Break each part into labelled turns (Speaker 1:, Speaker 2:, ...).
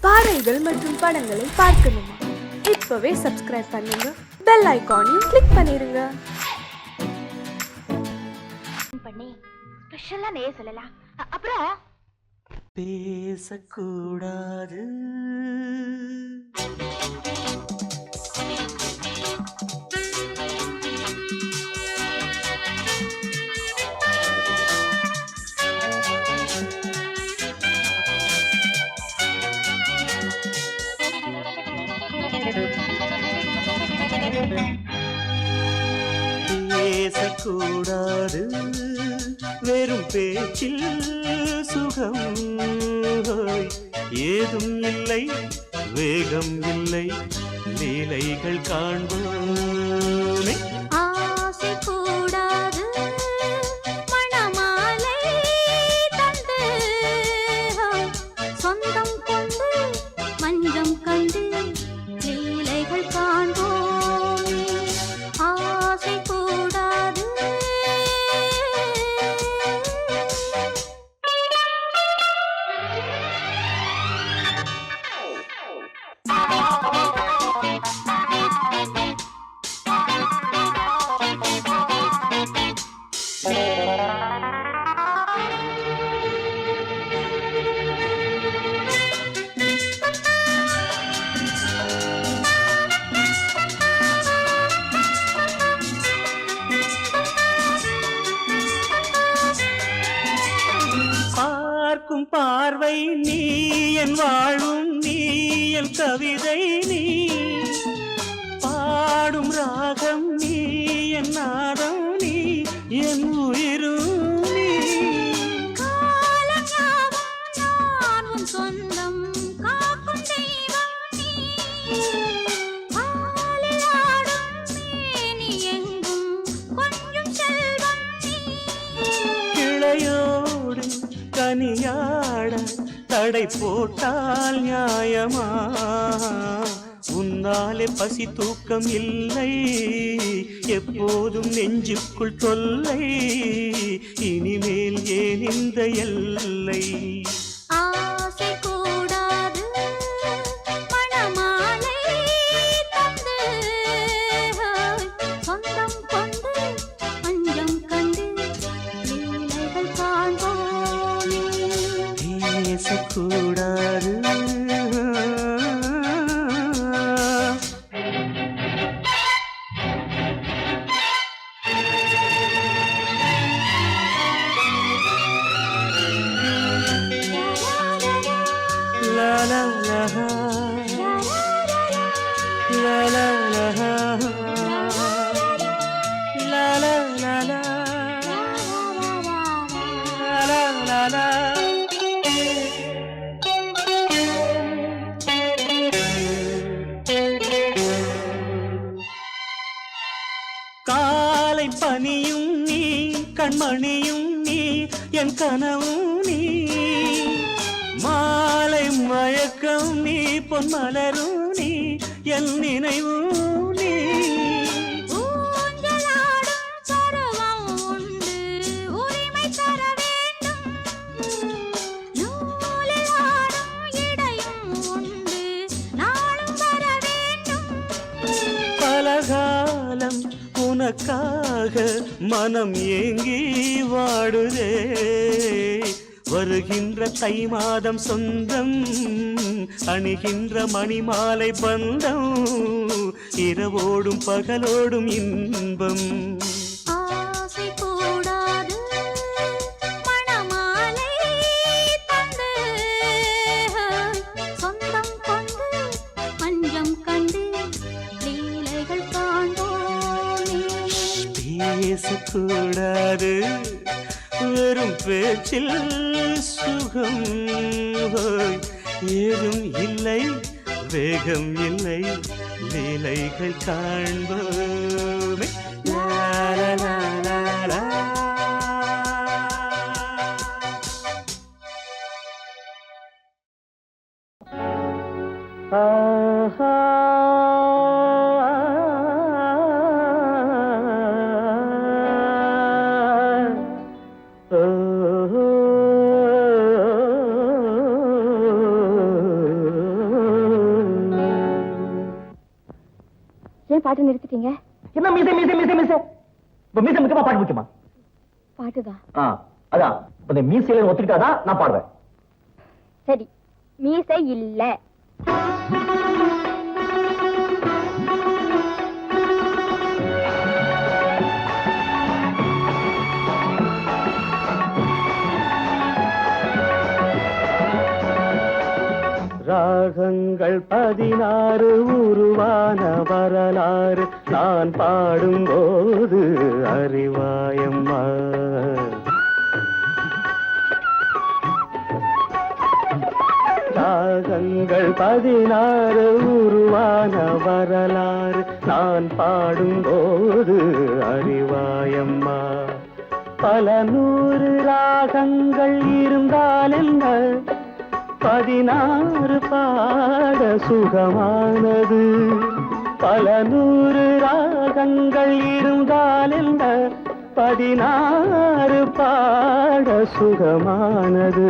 Speaker 1: பாடல்கள் மற்றும் படங்களை பார்க்கணுமா? இப்பவே சப்ஸ்கிரைப் பண்ணுங்க, பெல் ஐகானையும் கிளிக் பண்ணிருங்க.
Speaker 2: பண்ணி ஸ்பெஷலா நேய சொல்லலாம். அப்புறம்
Speaker 3: பேசக்கூடாது பேசக்கூடாது வெறும் பேச்சில் சுகம் ஏதும் இல்லை, வேகம் இல்லை, லீலைகள் காண்போமே.
Speaker 2: ஆசை கூடாது மணமாலை தந்து சொந்தம் கொண்டு மஞ்சம் கண்டு லீலைகள் காண்போம். ஆசை கூடாது
Speaker 3: பார்க்கும் பார்வை நீ என் வாழும், நீ என் கவிதை, நீ பாடும் ராகம், நீ என் நாதம், நீ என் உயிரும் நீ.
Speaker 2: சொந்தம் காக்கும் தெய்வம் நீ. ஆலியாடும் மேனி எங்கும் கொஞ்சம் செல்வம் நீ.
Speaker 3: கிளையோடு கனியாட தடை போட்டால் நியாயமா? உன்னாலே பசி தூக்கம் இல்லை, எப்போதும் நெஞ்சுக்குள் தொல்லை, இனிமேல் ஏன் இந்த எல்லை?
Speaker 2: ஆசை கூடாது மணமாலை தந்து சொந்தம் கொண்டு மஞ்சம் கண்டு லீலைகள் காண்போமே.
Speaker 3: பேசக்கூடாது la la la la la la la la la la la la. காலை பனியும் நீ, கண்மணியும் நீ, என் கனவும் நீ, மாலை மயக்கம் நீ, பொன்மலரும் நீ, என் நினைவும் நீ.
Speaker 2: ஊஞ்சலாடும் பருவம் உண்டு, உரிமை தர வேண்டும். நூலில் ஆடும் இடையும் உண்டு, நாளும் வர வேண்டும்.
Speaker 3: பலகாலம் உனக்காக மனம் ஏங்கி வாடுதே, வருகின்ற தை மாதம் சொந்தம், அணிகின்ற மணிமாலை பந்தம், இரவோடும் பகலோடும் இன்பம்.
Speaker 2: ஆசை கூடாது மணமாலை தந்து சொந்தம் கொண்டு மஞ்சம் கண்டு லீலைகள் காண்போமே.
Speaker 3: பேசக்கூடாது வெறும் பேச்சில் சுகம், ஏதும் இல்லை, வேகம் இல்லை, லீலைகள் காண்போமே. லா லா லா லா லா. ஆஹா oh
Speaker 2: ஏன் பாட்டு நிறுத்திட்டீங்க?
Speaker 4: என்ன மீசை மீசை மீசை மீசை இப்ப மீசை முக்கியமா பாட்டு முக்கியமா?
Speaker 2: பாட்டுதான்.
Speaker 4: அதான் இந்த மீசையில ஒத்துக்கிட்டாதான் நான் பாடுவேன்.
Speaker 2: சரி, மீசை இல்ல.
Speaker 3: ராகங்கள் 16 உருவான வரலாறு நான் பாடும்போது அறிவாயம்மா. ராகங்கள் 16 உருவான வரலாறு நான் பாடும்போது அறிவாயம்மா. பல 100 ராகங்கள் இருந்தால் என்ன, 16 பாட சுகமானது. பல 100 ராகங்கள் இருந்தால் என்ன, 16 பாட சுகமானது.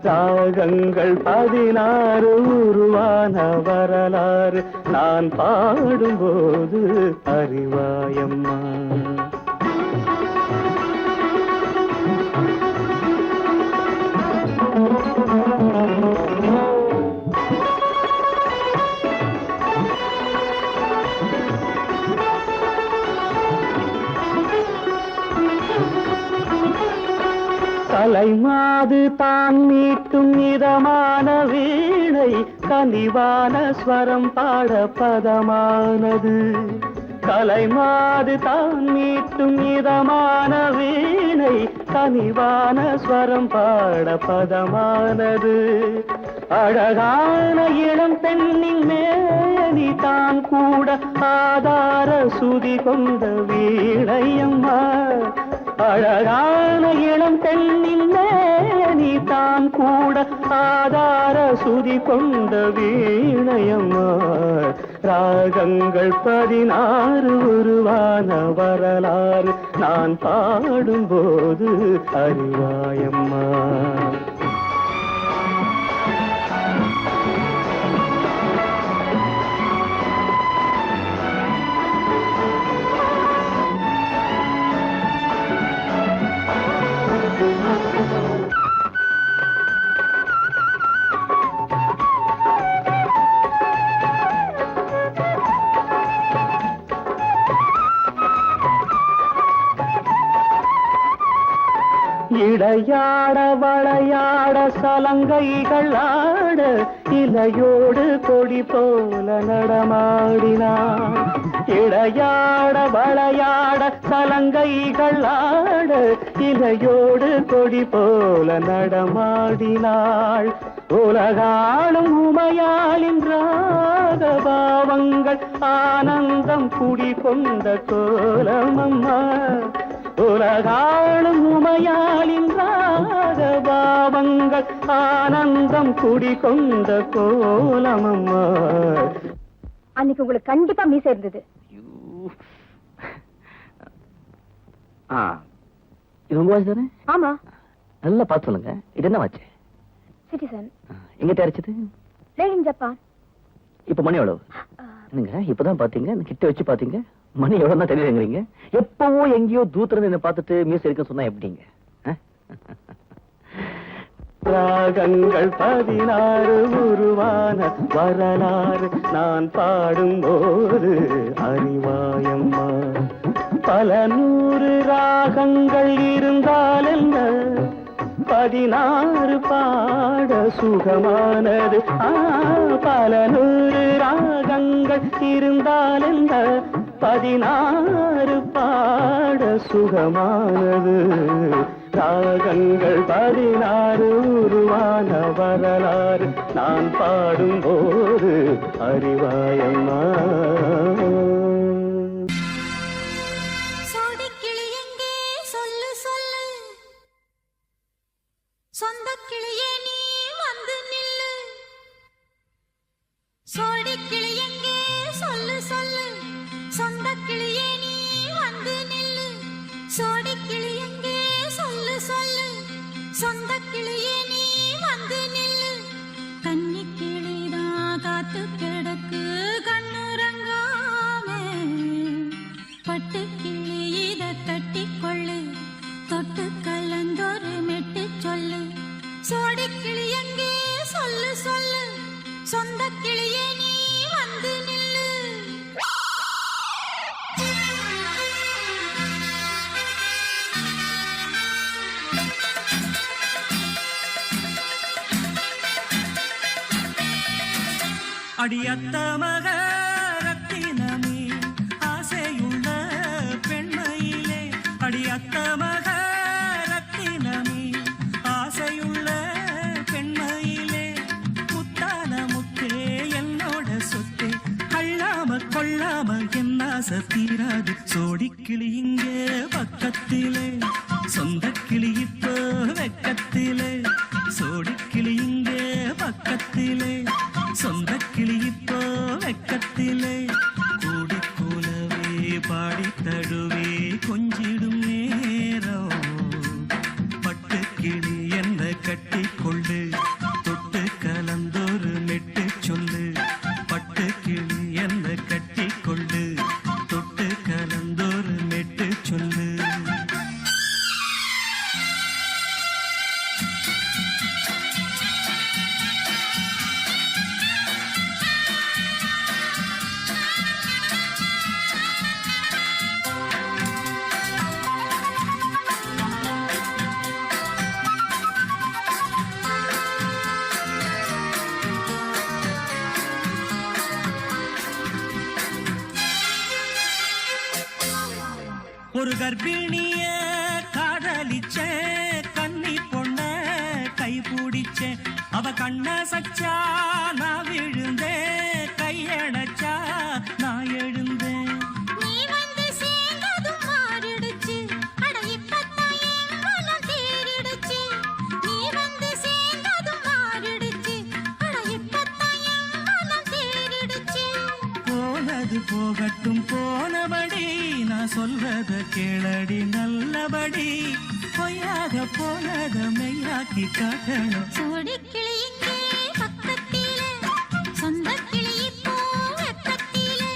Speaker 3: ராகங்கள் 16 உருவான வரலாறு நான் பாடும்போது அறிவாயம்மா. கலைமாது தான் மீட்டும் இதமான வீணை கனிவான ஸ்வரம் பாட பதமானது. கலைமாது தான் மீட்டும் இதமான வீணை கனிவான ஸ்வரம் பாட பதமானது. அழகான இளம் பெண்ணின் மேனி தான் கூட ஆதார சுதி கொண்ட வீணையம்மா. அழகான இளம் பெண்ணின் மேனி தான் கூட ஆதார சுதி கொண்ட வீணையம்மா. ராகங்கள் 16 உருவான வரலாறு நான் பாடும்போது அறிவாயம்மா. இடையாட வளையாட சலங்கைகள் ஆட இலையோடு கொடி போல நடமாடினான். இடையாட வளையாட சலங்கைகள் ஆட இலையோடு கொடி போல நடமாடினாள். உலகாளும் உமையாளின் ராகபாவங்கள் ஆனந்தம் குடிகொண்ட கோலமம்மா. உலகாளும் உமையாளின் ராகபாவங்கள் ஆனந்தம் குடிகொண்ட கோலமம்மா.
Speaker 2: அன்னைக்கு உங்களுக்கு கண்டிப்பா மீசை இருந்தது.
Speaker 4: இது உங்க வாட்ச் தானே?
Speaker 2: ஆமா.
Speaker 4: நல்லா பார்த்து சொல்லுங்க, இது என்ன வாட்ச்?
Speaker 2: சிட்டிசன்.
Speaker 4: எங்க தயாரிச்சது?
Speaker 2: Made in Japan.
Speaker 4: இப்ப மணி எவ்வளவு? என்னங்க இப்பதான் பாத்தீங்க, கிட்ட வச்சு பாத்தீங்க, மணி எவ்வளவு தான் தெரியுதுங்கிறீங்க. எப்பவோ எங்கேயோ தூரத்துல என்ன பார்த்துட்டு மியூஸ் இருக்குன்னு சொன்னா எப்படிங்க?
Speaker 3: ராகங்கள் 16 உருவான வரலாறு நான் பாடும்போது அறிவாயம்மா. பல 100 ராகங்கள் இருந்தால் என்ன, 16 பாட சுகமானது. பல 100 ராகங்கள் இருந்தால் என்ன, 16 பாட சுகமானது. ராகங்கள் 16 உருவான வரலாறு நான் பாடும்போது அறிவாயம்மா.
Speaker 2: சோடிக்கிளி எங்கே சொல்லு சொல்லு, சொந்தக் கிளியே நீ வந்து நில்லு. சோடிக்கிளி எங்கே சொல்லு சொல்லு, சொந்தக் கிளியே நீ வந்து நில்லு. சோடிக்கிளி எங்கே சொல்லு சொல்லு, சொந்தக் கிளியே நீ வந்து நில்லு. கன்னி கிளிதான் காத்து கிடக்கு கண்ணுறங்காம
Speaker 3: அடியத்த மக ரத்தினமே ஆசையுள்ள பெண்மையிலே அடியத்த மக ரத்தினமே ஆசையுள்ள பெண்மையிலே முத்தான முத்தே என்னோட சொத்தே அள்ளாம கொள்ளாம என்ன சத்தீராது சோடிக்கிளி இங்கே பக்கத்திலே சொந்த கிளி இப்போ வெக்கத்திலே சோடிக்கிளி இங்கே பக்கத்திலே சொந்த கிளி இப்போ வெக்கத்திலே கூடி கூலவே பாடி தழுவே கொஞ்சிடும் நேரம் பட்டு கிளி என்ன கட்டி கொள்ளு தொட்டு கலந்தொரு மெட்டு சொல்லு பட்டு கிளி என்ன கட்டி கொள்ளு தொட்டு கலந்தொரு மெட்டு சொல்லு ஒரு கர்ப்பிணிய காதலிச்ச கன்னி பொண்ண கை பிடிச்ச அவ கண்ண சச்சா நான் விழுந்தேன் கையடைச்சா நான் எழுந்தேன்
Speaker 5: நீ வந்து சேர்ந்ததும் மாறிடுச்சு அட இப்பத்தான் என் மனம் தேறிடுச்சு நீ வந்து சேர்ந்ததும் மாறிடுச்சு அட இப்பத்தான் என் மனம் தேறிடுச்சு
Speaker 3: போனது போகட்டும் போனபடி நான் சொல்றத கேளடி நல்லபடி பொய்யாக போனத மெய்யாக்கி காட்டணும்
Speaker 5: சோடிக்கிளி இங்கே பக்கத்திலே சொந்த கிளி இப்போ வெக்கத்திலே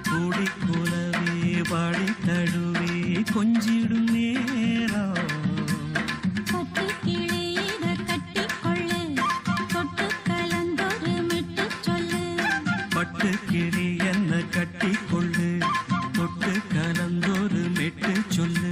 Speaker 3: கூடி கூலவே பாடி தழுவே கொஞ்சிடும் நேரம்
Speaker 5: பட்டு கிளி இத கட்டிக்கொள்ளு தொட்டு கலந்தொரு மிட்டு சொல்லு
Speaker 3: பட்டு கிளி என்ன கட்டி கொள்ளு தொட்டு கலந்தொரு மெட்டு சொல்லு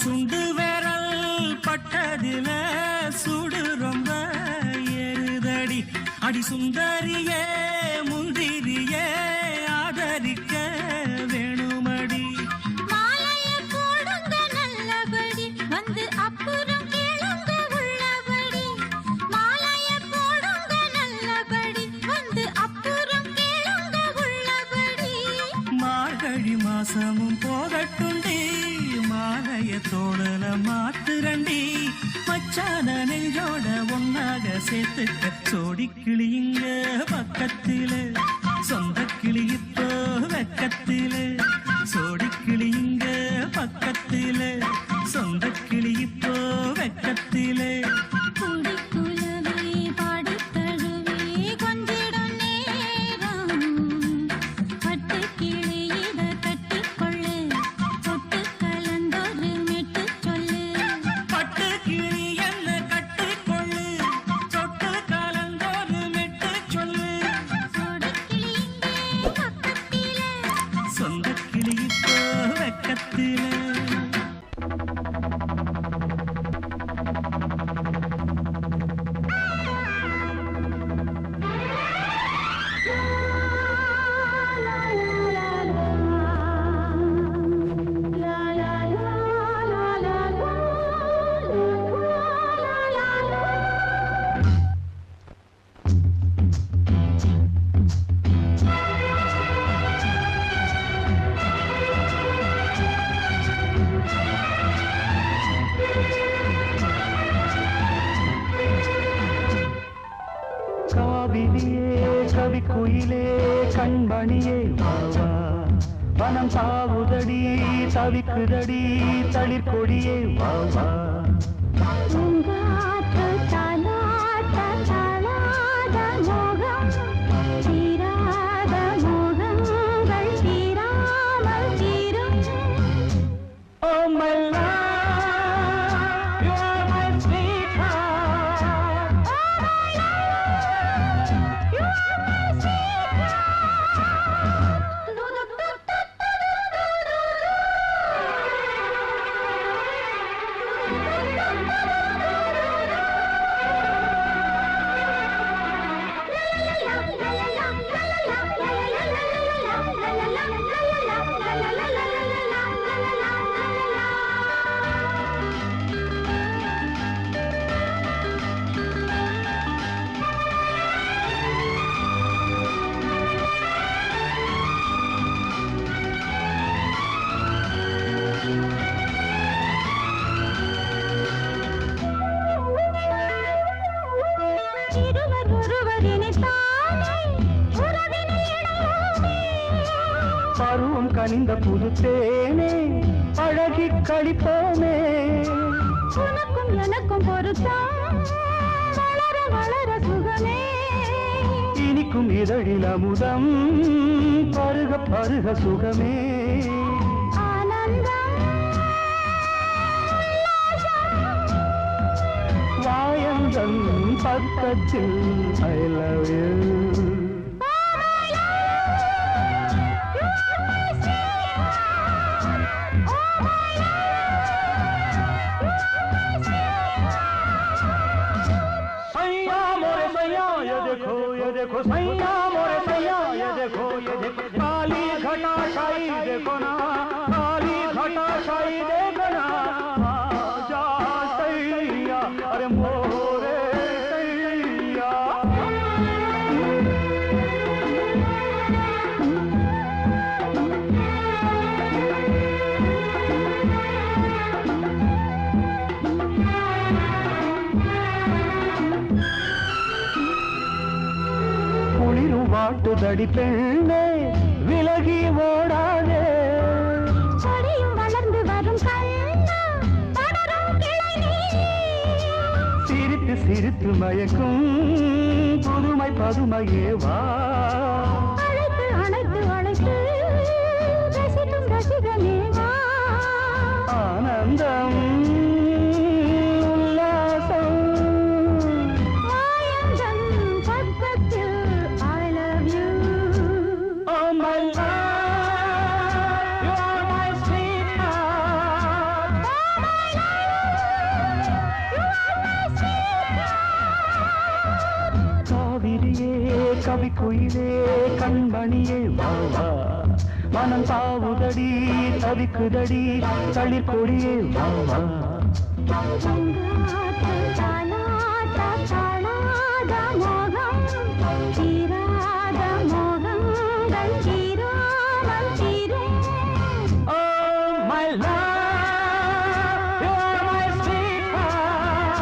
Speaker 3: சுண்டு விரல் பட்டதில சுடு ரொம்ப ஏறுதடி அடி சுந்தரியே முந்திரியே ஆதரிக்க வேணுமடி
Speaker 5: மாலைய போடுங்க நல்லபடி வந்து அப்புறம் கேளுங்க உள்ளபடி மாலைய போடுங்க நல்லபடி வந்து அப்புறம் கேளுங்க உள்ளபடி
Speaker 3: மார்கழி மாசமும் போகட்டுண்டி மாலைய தோழல மாத்துரண்டி மச்சான நெஞ்சோட ஒன்னாக சேர்த்துக்க சோடி கிளியுங்க பக்கத்திலே சொந்த கிளி இப்போ வெக்கத்திலே சோடி கிளியுங்க பக்கத்திலே சொந்த கிளி இப்போ வெக்கத்திலே
Speaker 5: கூடி குலவே பாடி தழுவே கொஞ்சிடும் நேரம் பட்டு கிளி இத கட்டிக்கொள்ளு தொட்டு கலந்தொரு மெட்டு சொல்லு
Speaker 3: பட்டு கிளி என்ன கட்டிக்கொள்ளு தொட்டு கலந்தொரு மெட்டு சொல்லு
Speaker 5: சோடிக்கிளி இங்கே பக்கத்திலே
Speaker 3: சொந்த கிளி இப்போ வெக்கத்திலே காவிரியே கவி குயிலே கண்மணியே வாவா வனம் தாவுதடி தவிக்குதடி தளிர்கொடியே வாவா
Speaker 2: பூங்காற்று தாலாட்ட தாளாத மோகம் தீராத மோகங்கள் தீராமல் தீரும்
Speaker 3: பருவம் கனிந்த புதுத்தேனே அழகி கழிப்போமே.
Speaker 2: உனக்கும் எனக்கும் பொருத்தம் வளர வளர சுகமே.
Speaker 3: இனிக்கும் இதழில் அமுதம் பருக பருக சுகமே.
Speaker 2: ஆனந்தம்
Speaker 3: வாயந்தன் பக்கத்தில் I love you. सैया मोरे सैया ये देखो सैया मोरे सैया ये देखो काली घटा छाई देखो ना, काली घटा छाई देखो ना. आजा सैया अरे मोरे सैया. குளிரும் வாட்டுதடி பெண்ணே விலகி ஓடாதே.
Speaker 2: கொடியும் வளர்ந்து வரும் கண்ணா படரும் கிளை நீ.
Speaker 3: சிரித்து சிரித்து மயக்கும் புதுமை பதுமையே வா.
Speaker 2: அழைத்து அழைத்து அழைத்து ரசிக்கும் ரசிகனே வா.
Speaker 3: ஆனந்தம் உல்லாசம்
Speaker 2: மாயந்தன் பக்கத்தில் I love you.
Speaker 3: Oh my love, you are my sweetheart. காவிரியே கவிக்குயிலே கண்மணியே வா வா. மனம் தாவுதடி தவிக்குதடி தளிர்கொடியே வா வா.
Speaker 2: தானாட்ட தானாத மோகம் தீராத மோகங்கள் தீராமல் தீரும்.
Speaker 3: Oh my love, you are my sweetheart.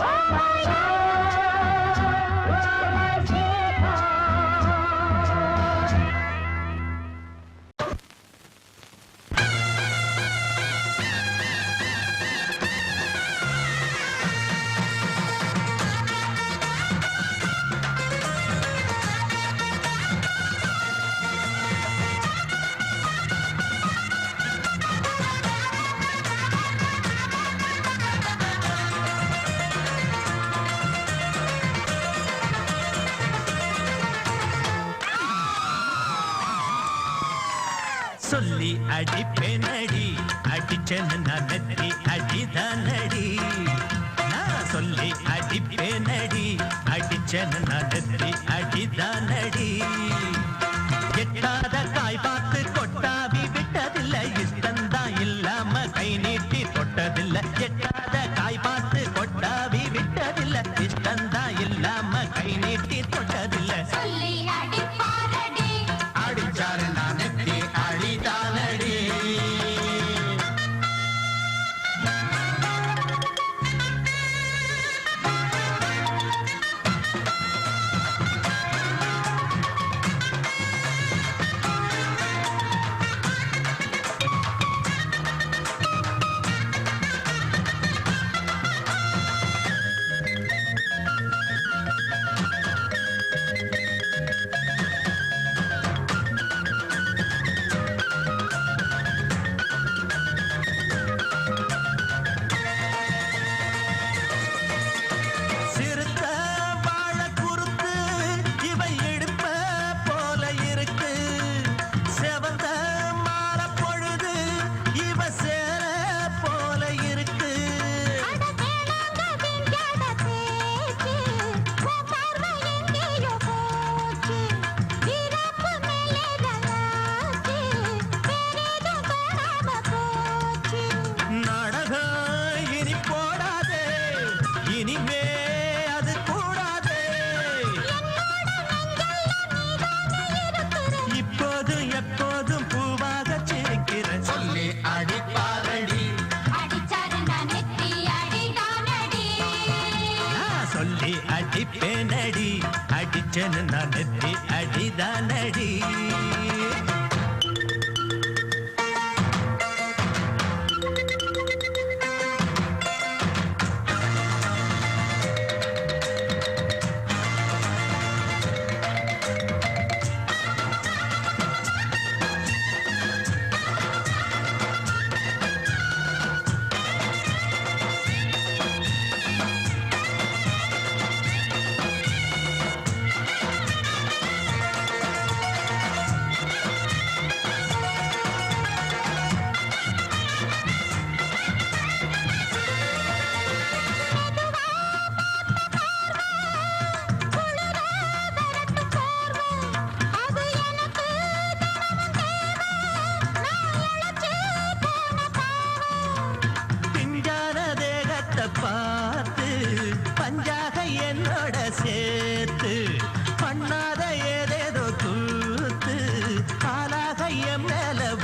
Speaker 3: Oh my love, you are my sweetheart.
Speaker 6: சொல்லி அடிப்பேனடி அடிச்சேன்னு நான் நெத்தி அடிதானடி. நான் சொல்லி அடிப்பேனடி அடிச்சேன்னு நான் நெத்தி அடிதானடி. எட்டாத காய் பார்த்து கொட்டாவி விட்டதில்லை, இஷ்டந்தான் இல்லாம கை நீட்டி தொட்டதில்லை. எட்டாத காய் பார்த்து கொட்டாவி விட்டதில்லை, இஷ்டந்தான் இல்லாம கை நீட்டி தொட்டதில்லை.
Speaker 5: சொல்லி அடிப்பாரடி
Speaker 6: அடிச்சாரு நான் நெத்தி அடிதானடி. சிறுத்த வாழ குறுத்து இவை எடுப்ப போல இருக்கு. செவந்த மாற பொழுது இவ சேர போல இருக்கு.
Speaker 5: அட வேணாங்க விஞ்ஞான பேச்சு உன் பார்வை எங்கேயோ போச்சு. இறப்பு மேலே ரலாச்சு வேறேதோ காணாம போச்சு.
Speaker 6: நாடகம் இனி போடாதே, இனிமே அது கூடாதே. இப்போதும் எப்போதும் பூவாக சிரிக்கிற சொல்லி அடிப்பாரடி.
Speaker 5: அடிச்சாரு நான் நெத்தி அடிதானடி.
Speaker 6: நான் சொல்லி அடிப்பேனடி அடிச்சேன்னு நான் நெத்தி அடிதானடி.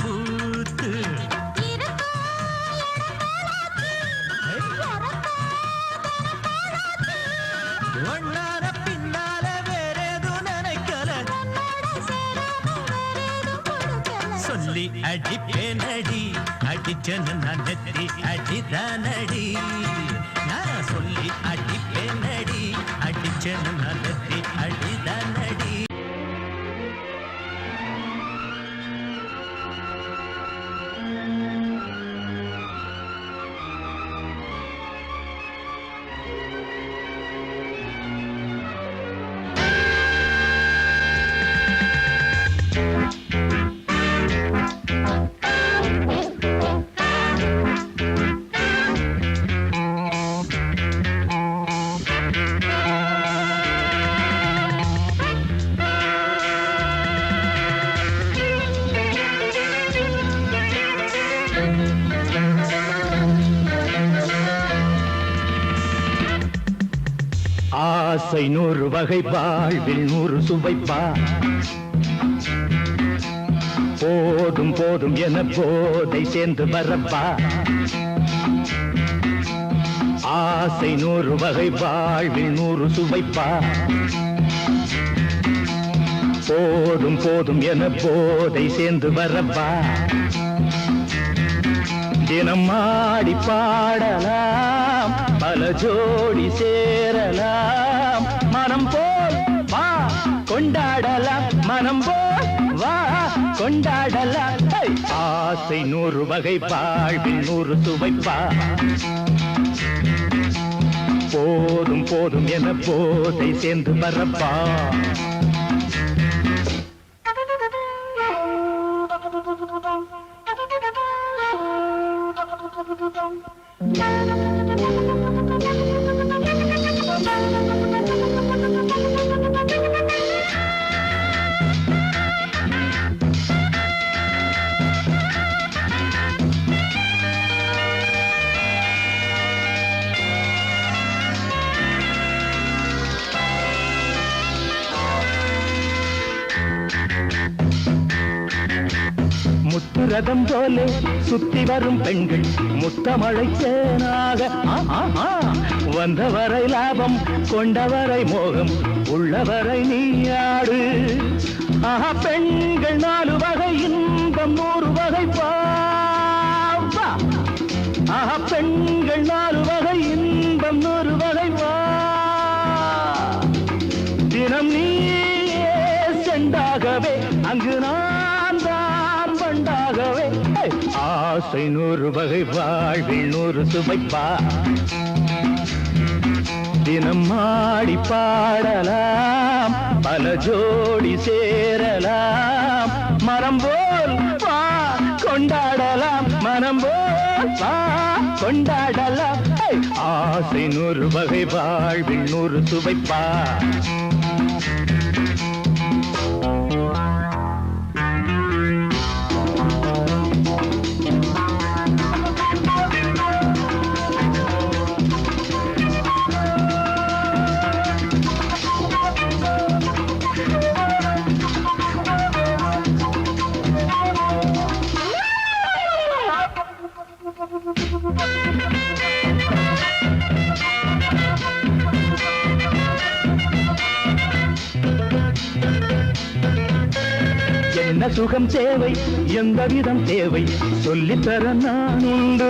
Speaker 6: பூத்து ஒன்னார பின்னால வேற எதுவும் நினைக்கல சொல்லி அடிப்பேனடி அடிச்சனு நான் நெத்தி அடிதானடி நான் சொல்லி அடிப்பேனடி அடிச்சனு நான் நெத்தி அடிதானடி
Speaker 3: ஆசை 100 வகை வாழ்வில் 100 சுவைப்பா போதும் போதும் என போதை சேர்ந்து வரப்பா ஆசை 100 வகை வாழ்வில் 100 சுவைப்பா போதும் போதும் என போதை சேர்ந்து வரப்பா தினம் ஆடி பாடலாம் பல ஜோடி சேரலாம் மனம் போல் வா கொண்டாடலாம் மனம் போல் வா கொண்டாடலாம் ஆசை 100 வகை வாழ்வில் 100 சுவைப்பா போதும் போதும் என போதை சேர்ந்து வரப்பா முத்துரதம் போலே சுத்தி வரும் பெண்கள் முத்தமழை தேனாக வந்தவரை லாபம் கொண்டவரை மோகம் உள்ளவரை நீயாடு பெண்கள் 4 வகை இன்பம் 100 வகை பாவா பெண்கள் 4 வகை இன்பம் 100 வகை வா தினம் நீயே செண்டாகவே அங்கு நான் தான் வண்டாகவே ஆசை 100 வகை வாழ்வில் 100 சுவைப்பா தினம் ஆடி பாடலாம் பல ஜோடி சேரலாம் மரம் போல் வா கொண்டாடலாம் மனம் போல் வா கொண்டாடலாம் ஆசை 100 வகை வாழ்வில் 100 சுவைப்பா என்ன சுகம் தேவை எந்த விதம் தேவை சொல்லித்தர நான் உண்டு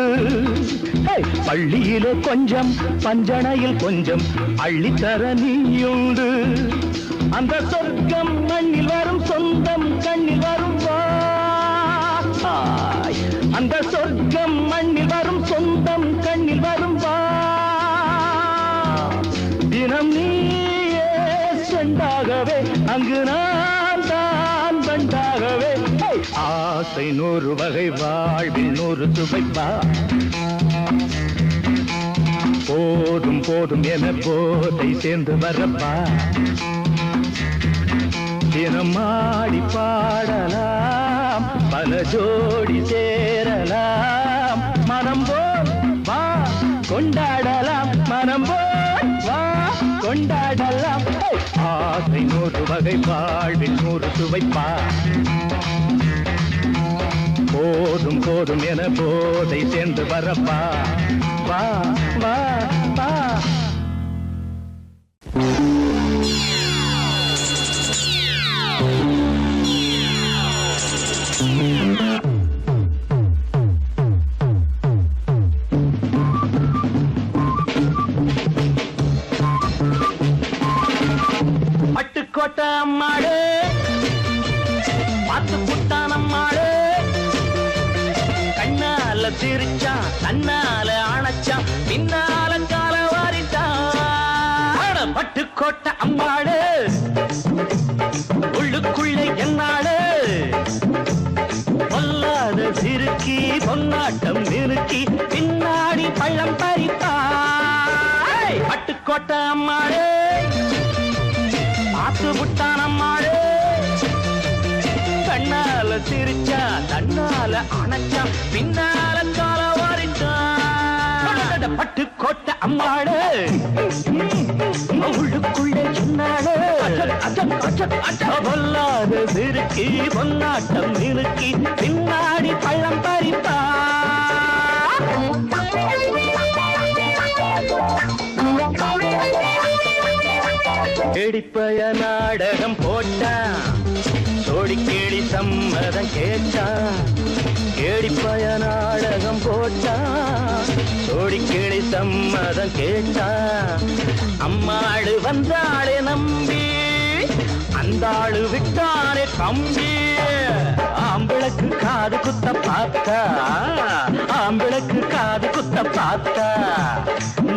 Speaker 3: பள்ளியிலே கொஞ்சம் பஞ்சனையில் கொஞ்சம் அள்ளித்தர நீயுண்டு அந்த சொர்க்கம் மண்ணில் வரும் சொந்தம் கண்ணில் வரும் அந்த சொர்க்கம் மண்ணில் வரும் சொந்தம் கண்ணில் வரும் தினம் நீயே செண்டாகவே அங்கு நான் தான் வண்டாகவே ஆசை 100 வகை வாழ்வில் 100 சுவைப்பா போதும் போதும் என போதை சேர்ந்து வரப்பா தினம் ஆடி பாடலாம் பல ஜோடி சேரலாம் மனம் போல் வா கொண்டாடலாம் மனம் போல் வா கொண்டாடலாம் ஆசை 100 வகை வாழ்வில் 100 சுவைப்பா போதும் என போதை சேர்ந்து வரப்பா வா வா வா பட்டுக்கோட்டை அம்மாடு பார்த்து புட்டான் அம்மாடு கண்ணால சிரிச்சான் தன்னால அணைச்சான் பின்னால கால வாரிட்டான் பட்டுக்கோட்டை அம்மாடு உள்ளுக்குள்ளே என்னாடு பொல்லாத சிறுக்கி பொன்னாட்டம் நிறுக்கி பின்னாடி பள்ளம் பறிப்பாய் பட்டுக்கோட்டை அம்மாடு பார்த்து புட்டான் அம்மாடு கண்ணால சிரிச்சா தன்னால அணைச்சா பின்னால கால வாரிட்டான் பட்டுக்கோட்டை அம்மாடு உள்ளுக்குள்ளே சொன்னாடு பொல்லாத சிறுக்கி பொன்னாட்டம் நிறுக்கி பின்னாடி பள்ளம் பறிப்பா கேடிப்பய நாடகம் போட்டான் சோடி கேளி சம்மதம் கேட்டான் கேடிப்பய நாடகம் போட்டான் சோடி கேளி சம்மதம் கேட்டான் அம்மாடு வந்தாளே நம்பி அந்த ஆளு விட்டானே கம்பி ஆம்பிளக்கு காது குத்த பார்த்தா ஆம்பிளக்கு காது குத்த பார்த்தா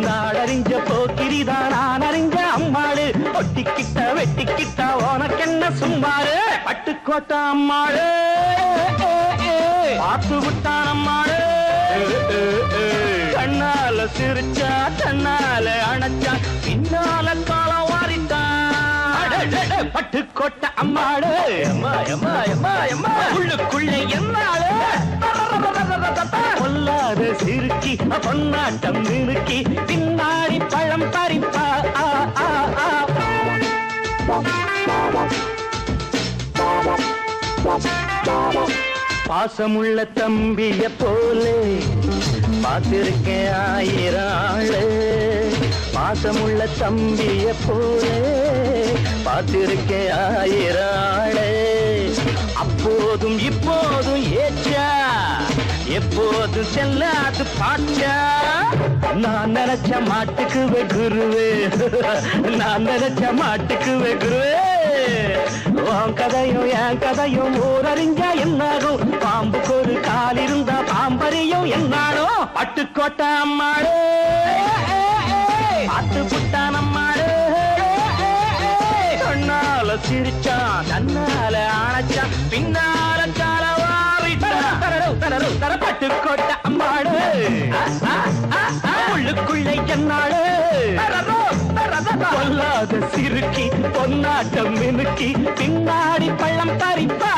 Speaker 3: நாடறிஞ்ச போக்கிரிதான் நான் அறிஞ்ச அம்மாளு ஒட்டிக்கிட்ட வெட்டிக்கிட்ட உனக்கென்ன சும்மாரு பட்டுக்கோட்டை அம்மாளு பார்த்து விட்டான் அம்மாளு கண்ணால சிரிச்சா தன்னால அணைச்சா பின்னால காலம் வாரிட்டான் பட்டுக்கோட்டை அம்மாடு உள்ளுக்குள்ளே என்னாடு பொல்லாத சிறுக்கி பொன்னாட்டம் நிறுக்கி பின்னாடி பழம் பறிப்பா பாசமுள்ள தம்பிய போலே பார்த்திருக்கேன் ஆயிரம் ஆளு பாசமுள்ள தம்பிய போலே பார்த்திருக்கேன் ஆயிரம் ஆளு அப்போதும் இப்போதும் ஏச்சா எப்போதும் செல்லாது பாட்டா நான் நினைச்ச மாட்டுக்கு வெகுருவே நான் நினைச்ச மாட்டுக்கு வெகுருவே உன் கதையும் என் கதையும் ஊரறிஞ்சா என்னாகும் பாம்புக்கு ஒரு கால் இருந்தா பாம்பறியும் என்னானோ பட்டுக்கோட்டை அம்மாடு பார்த்து புட்டான் அம்மாடு கண்ணால சிரிச்சான் தன்னால அணைச்சான் பின்னால கால வாரிட்டான் பட்டுக்கோட்டை அம்மாடு உள்ளுக்குள்ளே என்னாடு பொல்லாத சிறுக்கி பொன்னாட்டம் மினுக்கி பின்னாடி பள்ளம் பறிப்பா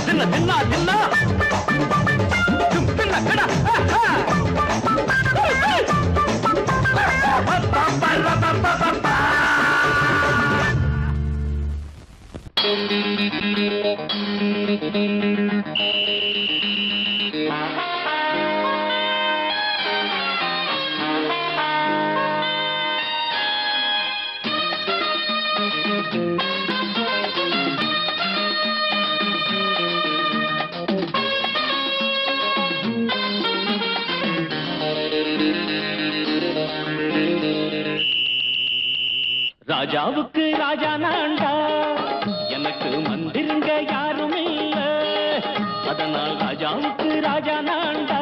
Speaker 3: தின்ன தின்னா தின்னா தின்ன கடா ராஜாவுக்கு ராஜா நான்டா எனக்கு மந்திருங்க யாரும் இல்ல அதனால் ராஜாவுக்கு ராஜா நான்டா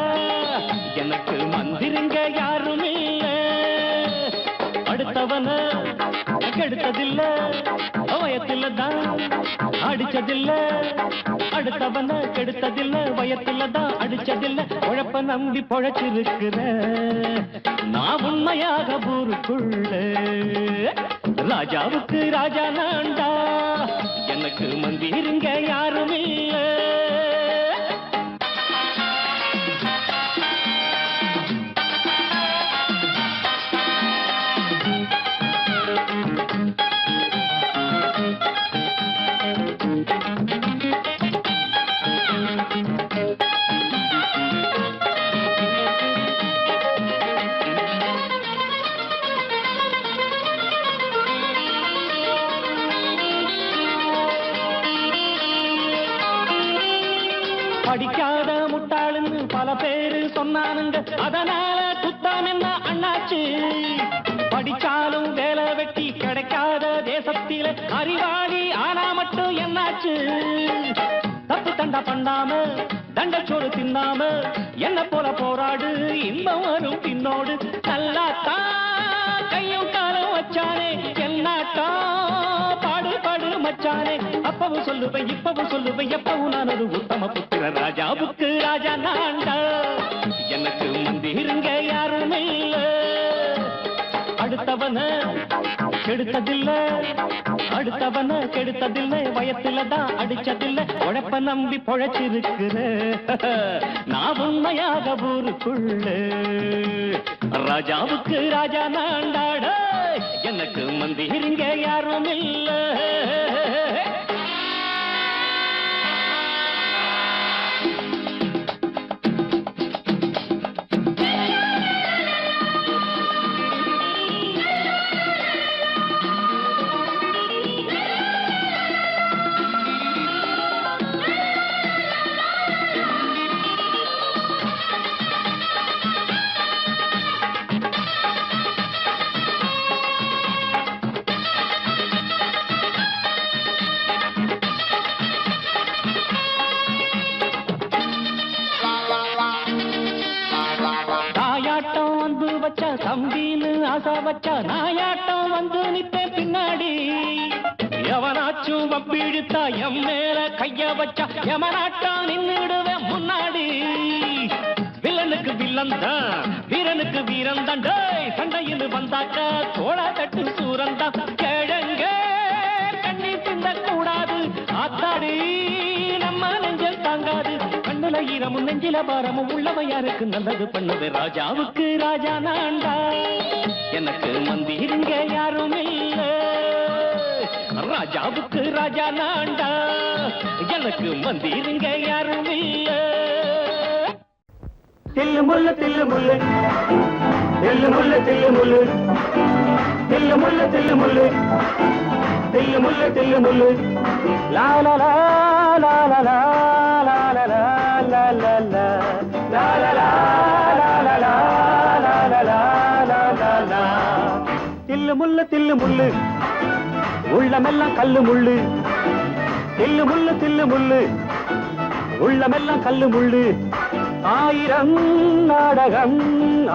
Speaker 3: எனக்கு மந்திருங்க யாரும் இல்ல அடுத்தவன கெடுத்ததில்ல வயத்தில தான் அடிச்சதில்ல அடுத்தவன கெடுத்ததில்ல வயத்தில தான் அடிச்சதில்ல உழப்ப நம்பி பொழைச்சிருக்கிற நான் உண்மையாக ஊருக்குள்ள ராஜாவுக்கு ராஜா நான்டா எனக்கு மந்திருங்க யாரும் இல்ல படிக்காத முட்டாளுன்னு பல பேரு சொன்னானுங்க, அதனால குத்தம் என்ன அண்ணாச்சு? படிச்சாலும் வேலை வெட்டி கிடைக்காத தேசத்தில அறிவாளி ஆனா மட்டும் என்னாச்சு? தப்பு தண்டா பண்ணாம தண்டச்சோறு தின்னாம என்ன போல போராடு, இன்பம் வரும் பின்னோடு. நல்லாத்தான் கையும் காலம் வச்சானே, என்னாட்டா பாடு பாடு மச்சானே. அப்பவும் சொல்லுவேன் இப்பவும் சொல்லுவேன், எப்பவும் நான் ஒரு உத்தம புத்திர. ராஜாவுக்கு ராஜா நான்டா, எனக்கு மந்திருங்க யாரும் இல்ல. அடுத்தவன கெடுத்ததில்ல, அடுத்தவன கெடுத்ததில்லை, வயத்துலதான் அடிச்சதில்லை. உழைப்ப நம்பி பொழைச்சிருக்கிற நான் உண்மையாக ஊருக்குள்ள. ராஜாவுக்கு ராஜா நான்டாட, எனக்கு மந்திருங்க யாரும் இல்ல. தம்பின்னு ஆசா வச்சா நாயாட்டம் வந்து நிப்பேன் பின்னாடி. எவனாச்சும் வப்பிழுத்தா எம் மேல கைய வச்சா எவனாட்டம் நின்னுடுவேன் முன்னாடி. வில்லனுக்கு வில்லன் தான், வீரனுக்கு வீரன் தான். சண்டையில் வந்தாக்கா தோளா தட்டு சூரன் தான். கிழங்க கண்ணி தின்ன கூடாது, ஆத்தாடி நம்ம நெஞ்சல் தாங்காது. கண்ணுல ஈரமும் நெஞ்சில பாரமும் உள்ளவன் யாருக்கு நல்லது பண்ணுது. ராஜாவுக்கு ராஜா நான்டா, எனக்கு மந்திருங்க யாரும் இல்ல. ராஜாவுக்கு ராஜா நான்டா, எனக்கு மந்திருங்க யாரும் இல்ல. தில்லு முள்ளு தில்லு முள்ளு, தில்லு முள்ளு தில்லு முள்ளு, தில்லு முள்ளு தில்லு முள்ளு, தில்லு முள்ளு தில்லு முள்ளு. லா லா லா லா லா லா லா லா லா லா லா லா லா லா லா லா லா லா லா. தில்லு முள்ளு தில்லு முள்ளு, உள்ளமெல்லாம் கல்லு முள்ளு. தில்லு முள்ளு தில்லு முள்ளு, உள்ளமெல்லாம் கல்லு முள்ளு. ஆயிரம் நாடகம்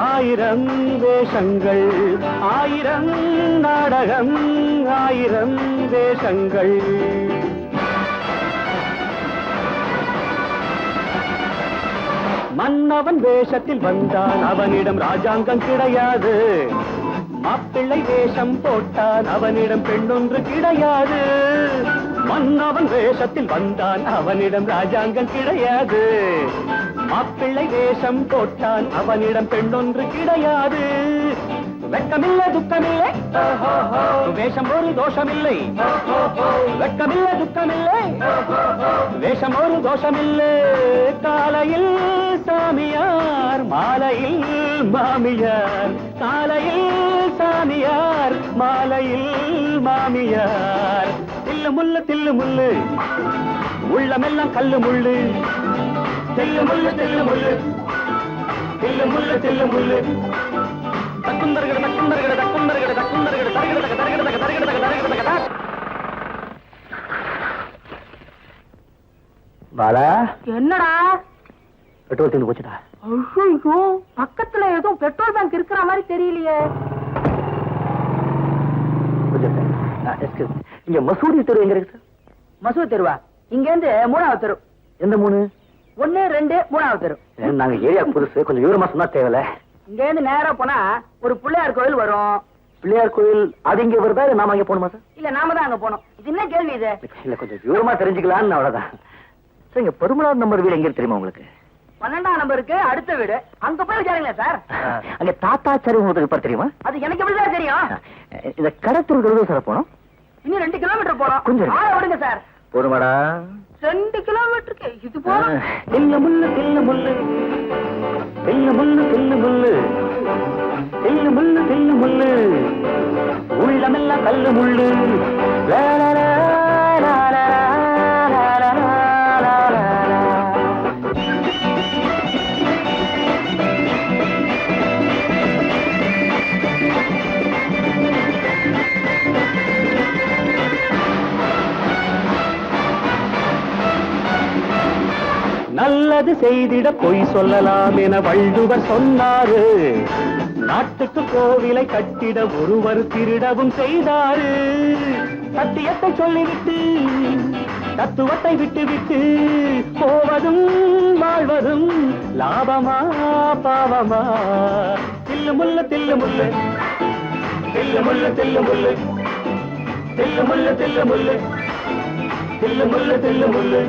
Speaker 3: ஆயிரம் வேஷங்கள், ஆயிரம் நாடகம் ஆயிரம் வேஷங்கள். மன்னவன் வேஷத்தில் வந்தான், அவனிடம் ராஜாங்கம் கிடையாது. மாப்பிள்ளை வேஷம் போட்டான், அவனிடம் பெண்ணொன்று கிடையாது. மன்னவன் வேஷத்தில் வந்தான், அவனிடம் ராஜாங்கம் கிடையாது. மாப்பிள்ளை வேஷம் போட்டான், அவனிடம் பெண்ணொன்று கிடையாது. வெட்கமில்லை துக்கமில்லை, வேஷம் ஒரு தோஷமில்லை. வெட்கமில்லை துக்கமில்லை, வேஷம் ஒரு தோஷமில்லை. காலையில் சாமியார், மாலையில் மாமியார். காலையில் சாமியார், மாலையில் மாமியார். தில்லு முள்ளு தில்லு முள்ளு, உள்ளமெல்லாம் கல்லு முள்ளு. தில்லு முள்ளு தில்லு முள்ளு, தில்லு முள்ளு தில்லு முள்ளு. தக்குந்தர்கிட தக்குந்தர்கிட தக்குந்தர்கிட தக்குந்தர்கிட தரகிடதக தரகிடதக தரகிடதக தரகிடதக.
Speaker 4: பாலா,
Speaker 2: என்னடா
Speaker 4: பெட்ரோல் தீர்ந்து போச்சுடா.
Speaker 2: ஐயோ, பக்கத்துல எதுவும் பெட்ரோல் பங்க் இருக்கிற மாதிரி தெரியலையே.
Speaker 4: இங்க மசூதி தெரு எங்க இருக்கு?
Speaker 2: மசூதி தெருவா? இங்க இருந்து 3வது தெரு.
Speaker 4: எந்த 3?
Speaker 2: 1, 2, 3வது தெரு.
Speaker 4: நாங்க ஏரியா புதுசு, கொஞ்சம் விவரமா சொன்னா தேவையில்ல.
Speaker 2: இங்க இருந்து நேரா போனா ஒரு பிள்ளையார் கோயில் வரும்.
Speaker 4: பிள்ளையார் கோயில் அது இங்க வருதா, இல்ல நாம அங்க போகணுமா சார்?
Speaker 2: இல்ல, நாம தான் அங்க போனோம். இது என்ன கேள்வி இது?
Speaker 4: இல்ல, கொஞ்சம் விவரமா தெரிஞ்சுக்கலான்னு அவ்வளவுதான். சார், இங்க 11வது நம்பர் வீடு எங்க தெரியுமா உங்களுக்கு?
Speaker 2: 12ஆம் நம்பருக்கு அடுத்த வீடு. அங்க போய் விசாரிங்களா சார்?
Speaker 4: அங்க தாத்தாச்சாரி உங்களுக்கு இருப்பார் தெரியுமா?
Speaker 2: அது எனக்கு எப்படிதான் தெரியும்?
Speaker 4: இந்த கடத்தூர் சார் போனோம்.
Speaker 2: இன்னும் 2 கிலோமீட்டர் போறோம்.
Speaker 4: கொஞ்சம்
Speaker 2: ஆளை விடுங்க சார்.
Speaker 4: போடுமாடா?
Speaker 2: 2 கிலோமீட்டருக்கு இது போறோம்.
Speaker 4: தில்லு முள்ளு தில்லு முள்ளு, தில்லு முள்ளு தில்லு முள்ளு, தில்லு முள்ளு தில்லு முள்ளு. உள்ளமெல்லாம் கல்லு முள்ளு. லா லா லா லா லா லா லா லா லா லா. நல்லது செய்திட பொய் சொல்லலாம் என வள்ளுவர் சொன்னாரு. நாட்டுக்கு கோவிலை கட்டிட ஒருவர் திருடவும் செய்தாரு. சத்தியத்தை சொல்லிவிட்டு தத்துவத்தை விட்டுவிட்டு போவதும் வாழ்வதும் லாபமா பாவமா? தில்லு முள்ளு தில்லு முள்ளு தில்லு முள்ளு தில்லு முள்ளு தில்லு முள்ளு தில்லு முள்ளு தில்லு முள்ளு தில்லு முள்ளு.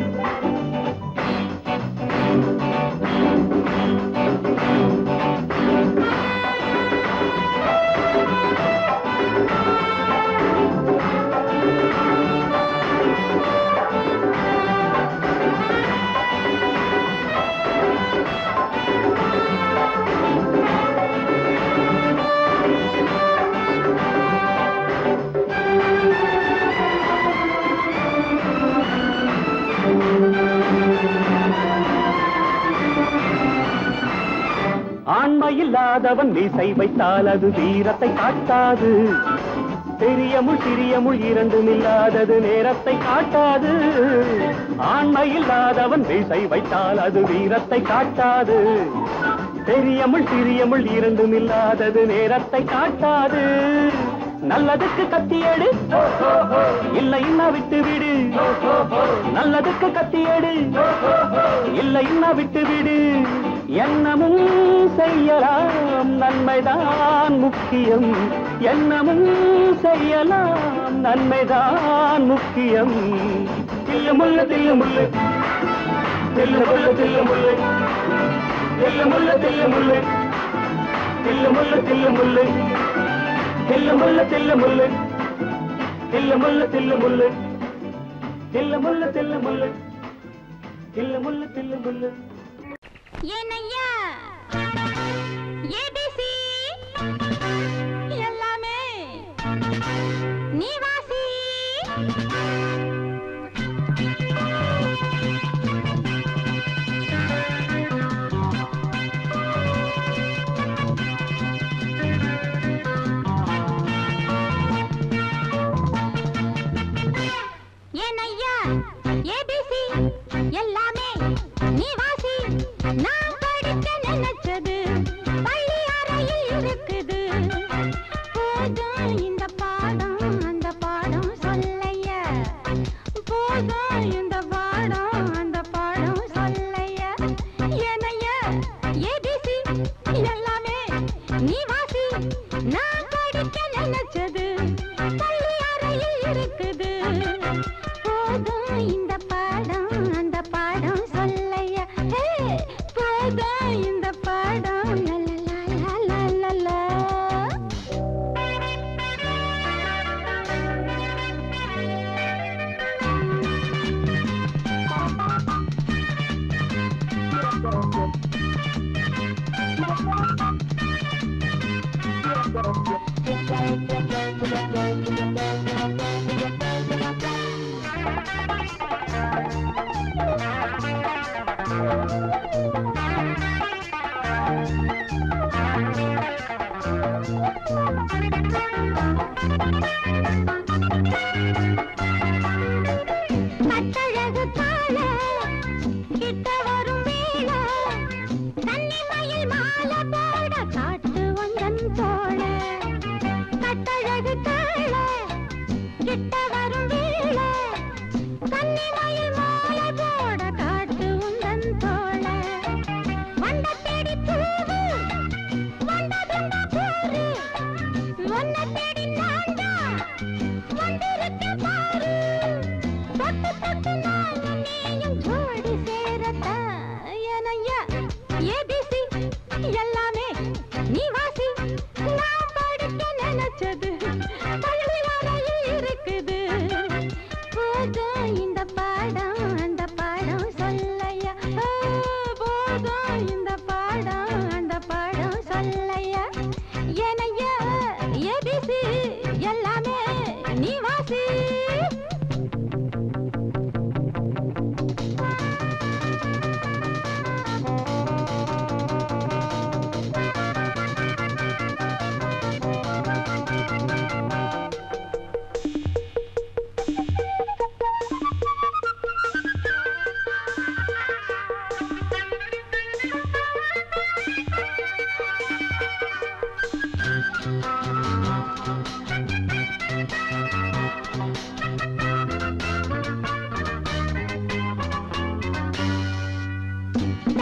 Speaker 4: ஆண்மையில்லாதவன் மீசை வைத்தால் அது வீரத்தை காட்டாது. பெரிய முள் சிறிய முள் இரண்டும் இல்லாதது நேரத்தை காட்டாது. ஆண்மையில்லாதவன் மீசை வைத்தால் அது வீரத்தை காட்டாது. பெரிய முள் சிறிய முள் இரண்டும் இல்லாதது நேரத்தை காட்டாது. நல்லதுக்கு கத்தியேடு இல்லைன்னா விட்டு விடு. நல்லதுக்கு கத்தியேடு இல்லைன்னா விட்டு விடு. எண்ணமும் செய்யலாம் நன்மைதான் முக்கியம். எண்ணமும் செய்யலாம் நன்மைதான் முக்கியம். தில்லு முள்ளு தில்லு முள்ளு தில்லு முள்ளு தில்லு முள்ளு தில்லு முள்ளு தில்லு முள்ளு தில்லு முள்ளு தில்லு முள்ளு தில்லு முள்ளு தில்லு முள்ளு தில்லு முள்ளு தில்லு முள்ளு தில்லு முள்ளு தில்லு முள்ளு தில்லு முள்ளு தில்லு முள்ளு.
Speaker 5: ஏனையா ஏபிசி எல்லாமே நீ வாசி. ஏனையா ஏபிசி எல்லாமே நீ வாசி. நான் படிக்க நினைச்சது பள்ளி அறையில் இருக்குது. போதும் இந்த பாடம் அந்த பாடம் சொல்லையா. போதும் இந்த பாடம் அந்த பாடம் சொல்லையா. ஏனையா ஏபிசி எல்லாமே நீ வாசி. நான் படிக்க நினைச்சது பள்ளி அறையில் இருக்குது. போதும் இந்த பாடம் அந்த பாடம்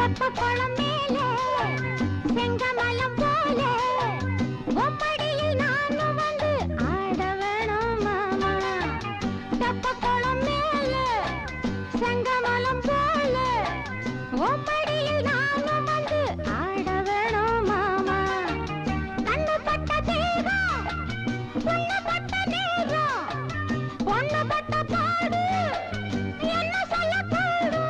Speaker 5: தெப்பக்குளம் மேலே செங்கமலம் போல ஒப்படியில் நானும் வந்து ஆட வேணும் மாமா. தெப்பக்குளம் மேலே செங்கமலம் போல ஒப்படியில் நானும் வந்து ஆட வேணும் மாமா. கண்ணு பட்ட தேகம் பொண்ணு பட்ட தேகம் பொண்ணு பட்ட பாடு என்ன சொல்ல பாடு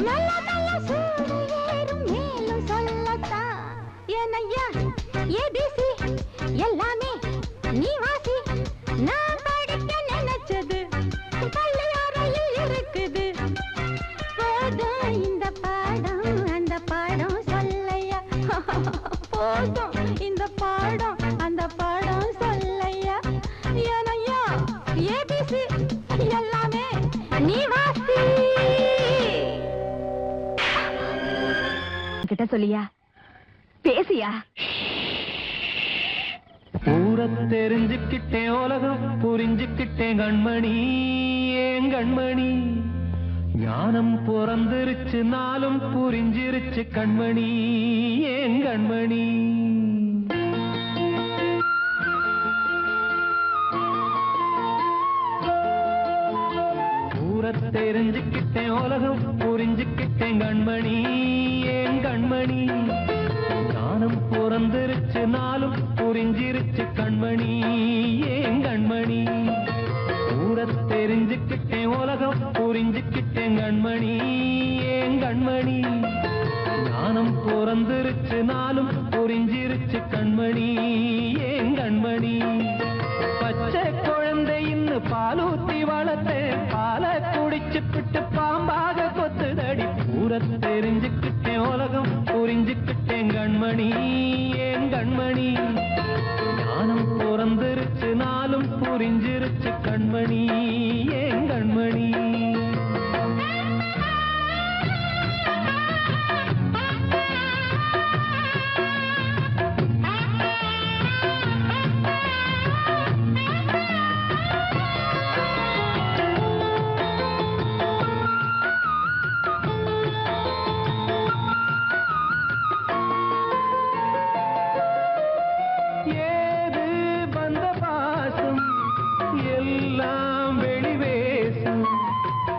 Speaker 5: மெல்ல மெல்ல சூடு ஏறும் மேலும் சொல்லத்தான். ஏனையா ஏபிசி எல்லாமே நீ வாசி, நான் படிக்க நினைச்சது பள்ளியறையில் இருக்குது. போதும் இந்த பாடம் அந்த பாடம் சொல்லையா, போதும் இந்த பாடம் அந்த பாடம் சொல்லையா. ஏனையா ஏபிசி எல்லாமே நீ வாசி.
Speaker 2: கிட்ட சொல்லியா, பேசியா.
Speaker 3: ஊரை தெரிஞ்சுக்கிட்டேன், உலகம் புரிஞ்சுக்கிட்டேன் கண்மணி, ஏன் கண்மணி. ஞானம் பிறந்திருச்சு, நாளும் புரிஞ்சிருச்சு கண்மணி, ஏன் கண்மணி. ஊரை தெரிஞ்சுக்கிட்டேன், உலகம் புரிஞ்சுக்கிட்டேன் கண்மணி, ஏன் கண்மணி. ஞானம் பிறந்திருச்சு, நாளும் புரிஞ்சிருச்சு கண்மணி, ஏன் கண்மணி. ஊரை தெரிஞ்சுக்கிட்டேன், உலகம் புரிஞ்சுக்கிட்டேன் கண்மணி, ஏன் கண்மணி. ஞானம் பிறந்திருச்சு, நாளும் புரிஞ்சிருச்சு கண்மணி, ஏன் கண்மணி. பச்சை குழந்தை இன்னும் பாலூத்தி வளர்த்தேன், பாலை குடிச்சு பிட்டு பாம்பாக கொத்துதடி. ஊரை தெரிஞ்சுக்கிட்டேன், உலகம் புரிஞ்சுக்கிட்டேன் கண்மணி, ஏன் கண்மணி. ஞானம் பிறந்திருச்சு, நாளும் புரிஞ்சிருச்சு கண்மணி, ஏன் கண்மணி. ஏது வந்த பாசம் எல்லாம் வெளிவேசம்,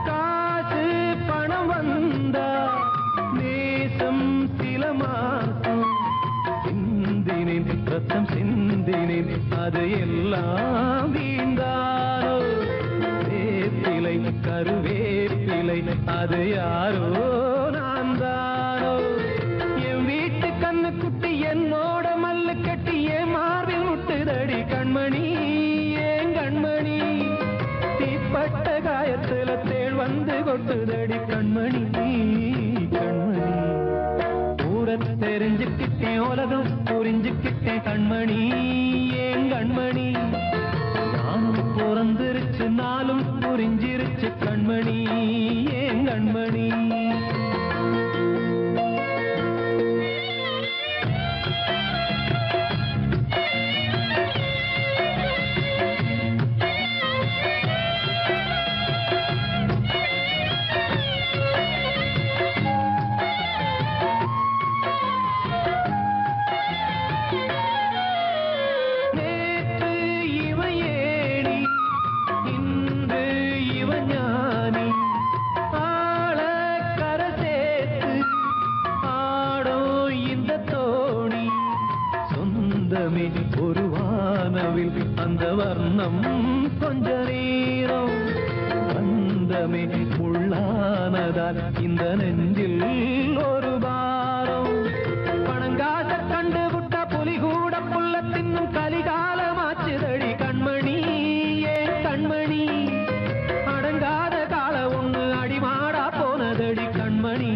Speaker 3: காசு பணம் வந்தா நேசம் சில மாசம். சிந்தினேன் ரத்தம் சிந்தினேன், அது எல்லாம் வீந்தாரோ. வேப்பிலை கருவேப்பிலை, அது யாரோ நான் தானோ. என் வீட்டு கண்ணு குட்டி என்னோட மல்லு கட்டி என் மார்பில் முட்டுதடி கண்மணி, ஏன் கண்மணி. தீப்பட்ட காயத்துல தேள் வந்து கொட்டுதடி கண்மணி, கண்மணி. ஊரை தெரிஞ்சுக்கிட்டேன், உலகம் புரிஞ்சுக்கிட்டேன் கண்மணி, ஏன் கண்மணி. ஞானம் பிறந்திருச்சு, நாளும் புரிஞ்சிருச்சு கண்மணி, ஏன் கண்மணி. நேற்று இவன் ஏணி, இன்று இவன் ஞானி. ஆள கரை சேர்த்து ஆடும் இந்த தோணி. சொந்தமே ஒரு வானவில், அந்த வர்ணம் கொஞ்ச நேரம். பந்தமே உள்ளானதால் இந்த நெஞ்சில் ஒரு பாரம். பணங்காச கண்டு விட்ட புலி கூட புல்ல தின்னும் கலிகாலமாச்சுதடி கண்மணி, ஏன் கண்மணி. அடங்காத கால ஒண்ணு அடிமாடா போனதடி கண்மணி,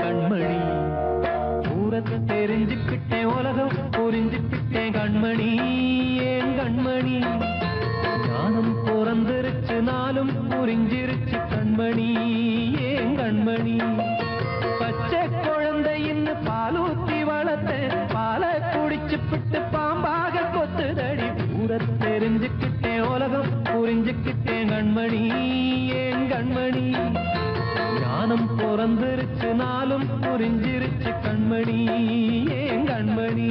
Speaker 3: கண்மணி. ஊரை தெரிஞ்சுக்கிட்டேன், உலகம் புரிஞ்சுக்கிட்டேன் கண்மணி, ஏன் கண்மணி. ஞானம் பிறந்திருச்சு, நாளும் புரிஞ்சிருச்சு கண்மணி, ஏன் கண்மணி. பச்சை குழந்தை இன்னும் பாலூத்தி வளர்த்தேன், பாலை குடிச்சு பிட்டு பாம்பாக கொத்துதடி. ஊரை தெரிஞ்சுக்கிட்டேன், உலகம் புரிஞ்சுக்கிட்டேன் கண்மணி, ஏன் கண்மணி. ஞானம் பிற பிறந்திருச்சு நாளும் புரிஞ்சிருச்சு கண்மணி ஏன் கண்மணி